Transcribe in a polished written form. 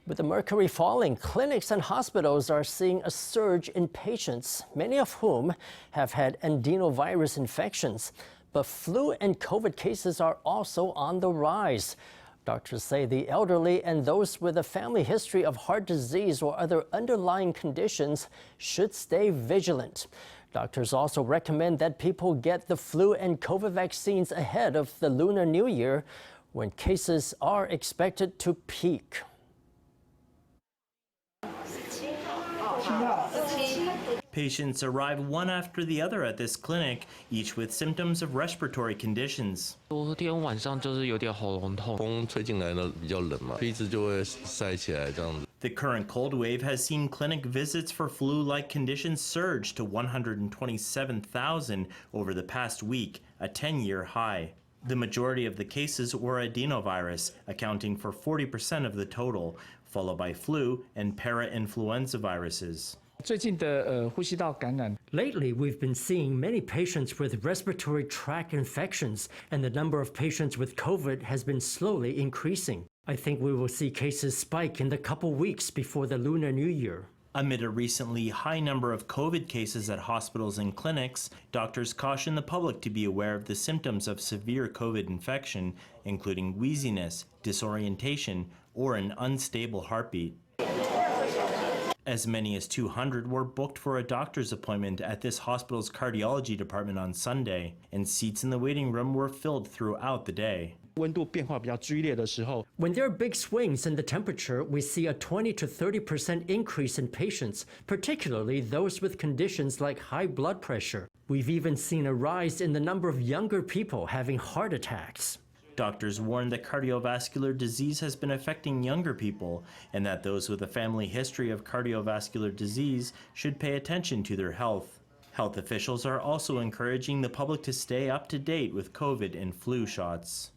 With the mercury falling, clinics and hospitals are seeing a surge in patients, many of whom have had adenovirus infections. But flu and COVID cases are also on the rise. Doctors say the elderly and those with a family history of heart disease or other underlying conditions should stay vigilant. Doctors also recommend that people get the flu and COVID vaccines ahead of the Lunar New Year, when cases are expected to peak. Patients arrive one after the other at this clinic, each with symptoms of respiratory conditions. 昨天晚上就是有点喉咙痛，风吹进来呢比较冷嘛，鼻子就会塞起来这样子。 The current cold wave has seen clinic visits for flu-like conditions surge to 127,000 over the past week, a 10-year high. The majority of the cases were adenovirus, accounting for 40% of the total, followed by flu and parainfluenza viruses. Lately, we've been seeing many patients with respiratory tract infections, and the number of patients with COVID has been slowly increasing. I think we will see cases spike in the couple weeks before the Lunar New Year. Amid a recently high number of COVID cases at hospitals and clinics, doctors caution the public to be aware of the symptoms of severe COVID infection, including wheeziness, disorientation, or an unstable heartbeat. As many as 200 were booked for a doctor's appointment at this hospital's cardiology department on Sunday, and seats in the waiting room were filled throughout the day. When there are big swings in the temperature, we see a 20 to 30% increase in patients, particularly those with conditions like high blood pressure. We've even seen a rise in the number of younger people having heart attacks. Doctors warn that cardiovascular disease has been affecting younger people, and that those with a family history of cardiovascular disease should pay attention to their health. Health officials are also encouraging the public to stay up to date with COVID and flu shots.